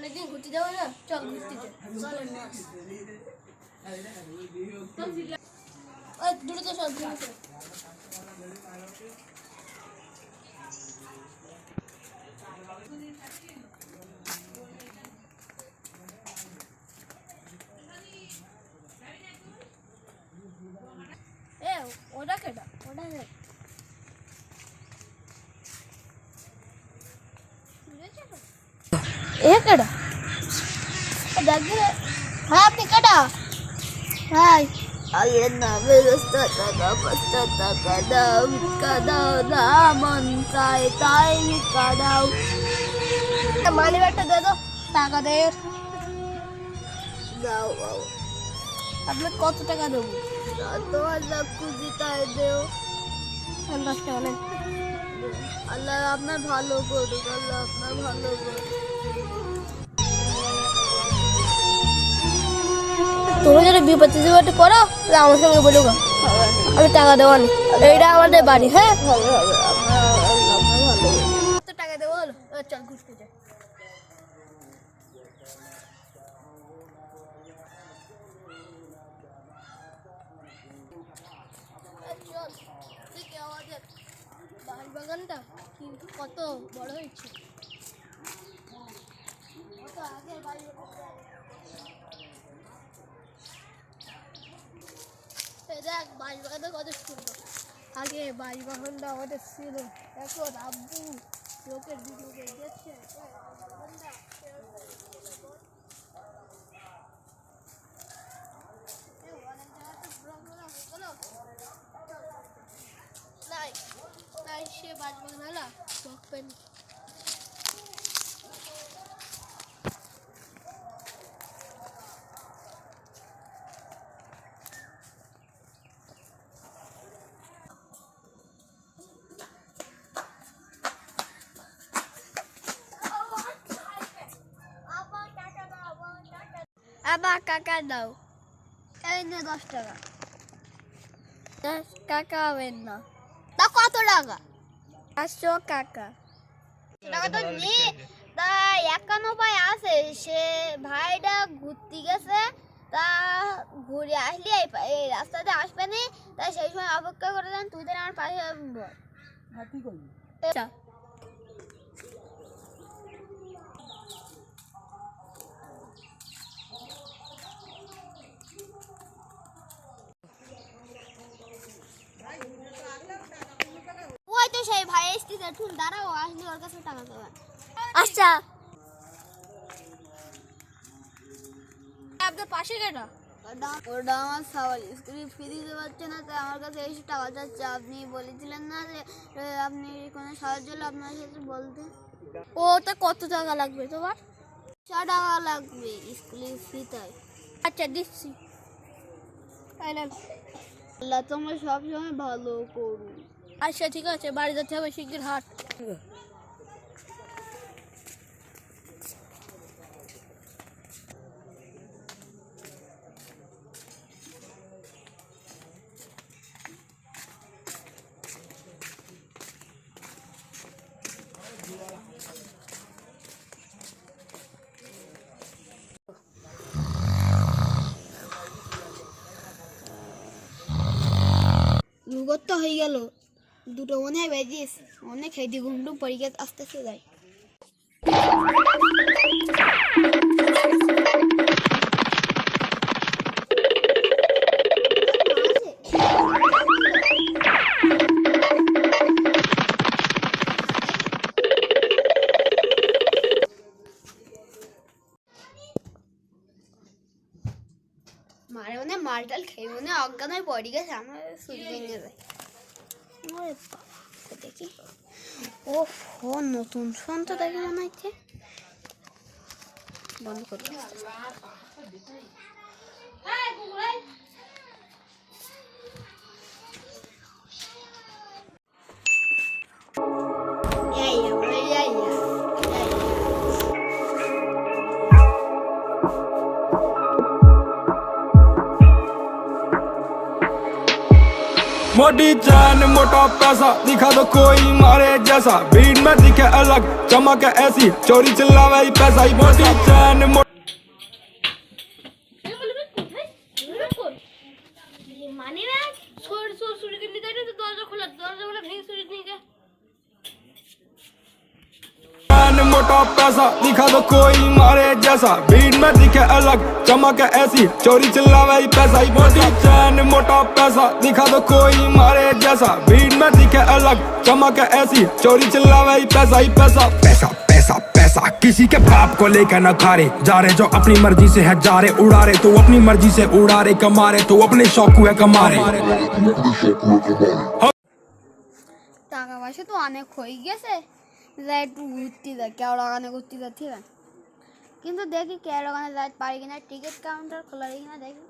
অনেকদিন ঘুরতে যাবো না, চল ঘুরতে যাই। দ্রুত সব দ্রুত ওটা কেটা ওটা কেটা দেখবে। হ্যাঁ আপনি কেটা? হ্যাঁ আল্লাহর নামে রাস্তা টাকা 5 টাকা দাও, ভিক্ষা দাও না মন চায় তাই ভিক্ষা দাও। মানি ব্যাগটা দে তো, টাকা দে। দাও বাবু। আপনি কত টাকা দেবো? তোমার লাখ খুশি তাই দেও। 50 টাকা নেন। আল্লাহ আপনার ভালো করুক, আল্লাহ আপনার ভালো করুক। তুমি যদি বিপত্তি করো আমার সঙ্গে বলো, আমি টাকা দেবো না। এইটা আমাদের বাড়ি। হ্যাঁ কত টাকা দেবো? চল ঘুরতে যাই। আমাদের বাড়ি বাগানটা কিন্তু কত বড় হয়েছে। কত আগে বাড়ি দেখ বাড়ি বাগানটা কত সুন্দর। আগে বাড়ি বাগানটা আমাদের ছিল, এখন আব্বু লোকের দিকে গেছে। সে বাড়ি বাগান হলা বকবেন। আবার কাকা দাও। এই নে 10 টাকা। 10 টাকা হবেন না। তা কত টাকা? 500 টাকা। টাকা তো নে। তা একানো পায় আছে, সে ভাইটা ঘুরতে গেছে, তা ঘুরে আসলে এই রাস্তাতে আসবে না, তাই সেই সময় অপেক্ষা করে দেন। তুই দেন আমার পাশে বল। হ্যাঁ ঠিক আছে। সেই ভাই এসেছে, তুমি দাঁড়াও, আসলে ওর কাছে টাকা দেবেন। আচ্ছা আপনার পাশে কেটা? ওটা আমার সওয়াল, স্কুলে ফি দিতে পারছে না, তাই আমার কাছে এসে টাকা চাচ্ছে। আপনি বলেছিলেন না যে আপনি কোনো সাহায্য হলে আপনার সাথে বলতে। ওটা কত টাকা লাগবে তোমার? 100 টাকা লাগবে স্কুলে ফি। তাই আচ্ছা দিচ্ছি। আল্লাহ তোমার সবসময় ভালো করুন। আচ্ছা ঠিক আছে, বাড়ি যেতে হবে, শিগগির হাট। তো হয়ে গেল, দুটো মনে হয় বেজিস, অনেক খেয়ে ঘুমটুম পরীক্ষা আস্তে আস্তে যায়। মারে মনে মালটাল খেয়ে মনে অজ্ঞান হয়ে পড়ে গেছে, আমার চুরি ভেঙে যায়। দেখি ও ফোন নতুন ফোন তো দেখে মনে হচ্ছে। বন্ধ করতে मोटी चैन मोटा पैसा दिखा दो कोई मारे जैसा, भीड़ में दिखे अलग चमक ऐसी चोरी चिल्लावे पैसा ही मोटी चैन मानी ना छोड़ चोरी के निकल तो दरवाजा खुला दरवाजा वाला भैंस चोरी नहीं गया मोटा पैसा दिखा दो कोई मारे जैसा भीड़ में दिखे अलग चमक ऐसी चोरी चिल्लावे पैसा ही मोटी चैन मोटा पैसा दिखा दो कोई मारे जैसा भीड़ में दिखे अलग चमक ऐसी चोरी चिल्लावे पैसा ही पैसा पैसा पैसा पैसा किसी के बाप को लेकर न खा रहे जा रहे जो अपनी मर्जी से है जा रहे उड़ा रहे तो अपनी मर्जी से उड़ा रहे कमा रहे तो अपने शौक हुए कमा रहे টাকা পয়সা তো অনেক হয়ে গেছে যাই একটু ঘুরতে যাই কেওড়াগানে ঘুরতে যাচ্ছি না কিন্তু দেখি কেওড়াগানে যাইতে পারি কিনা টিকিট কাউন্টার খোলা রেখে কিনা দেখি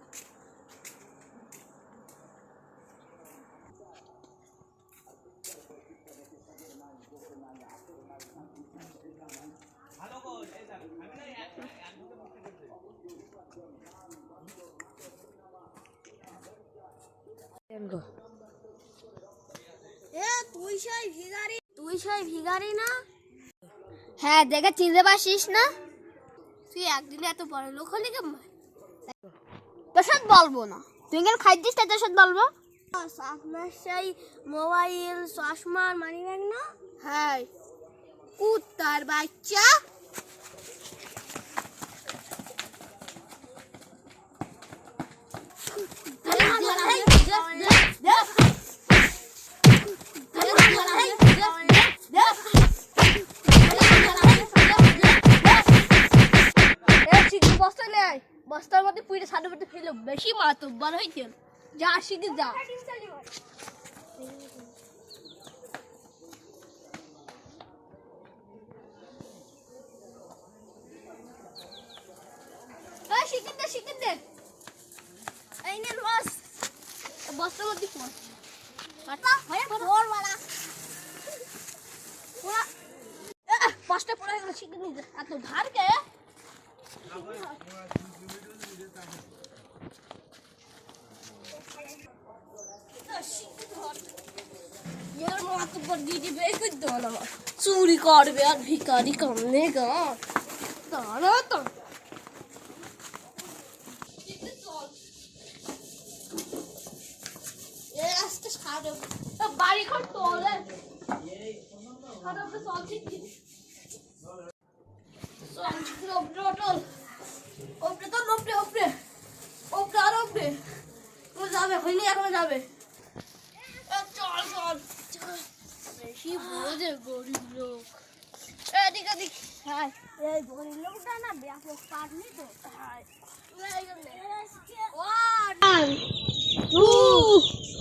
তুই সেই ভিখারি না হ্যাঁ দেখে চিনতে পারছিস না তুই একদিনে এত বড় লোক হলি কেমন তোর সাথে বলবো না তুই কেন খাইছিস তাই তোর সাথে বলবো আপনার সেই মোবাইল চশমা মানি ব্যাগ না হ্যাঁ কুত্তার বাচ্চা বস্তার মধ্যে পুইরে সাড়ে মধ্যে ফেলে বেশি মাতব্বর হয়েছে যা শিখে যা শিখে দে এই নে বস বস্তার মধ্যে ফোন পাঁচটা পড়ে গেল শিখে নিয়ে এত ধার কে चूरी करबे और भिखारी कमने का तारा तो ये रास्ते छाड़ो तो बारी को तोले छाड़ो पे सॉल्टी सॉल्टी टोटल ओपरे तो ओपरे ओपरे ओपरे আর ওপরে ও যাবে হইনি এখন যাবে চল চল বেশি বোঝে গরিব লোক এদিকে দেখ হ্যাঁ এই গরিব লোকটা না ব্যাপক পারনি তো হ্যাঁ 1 2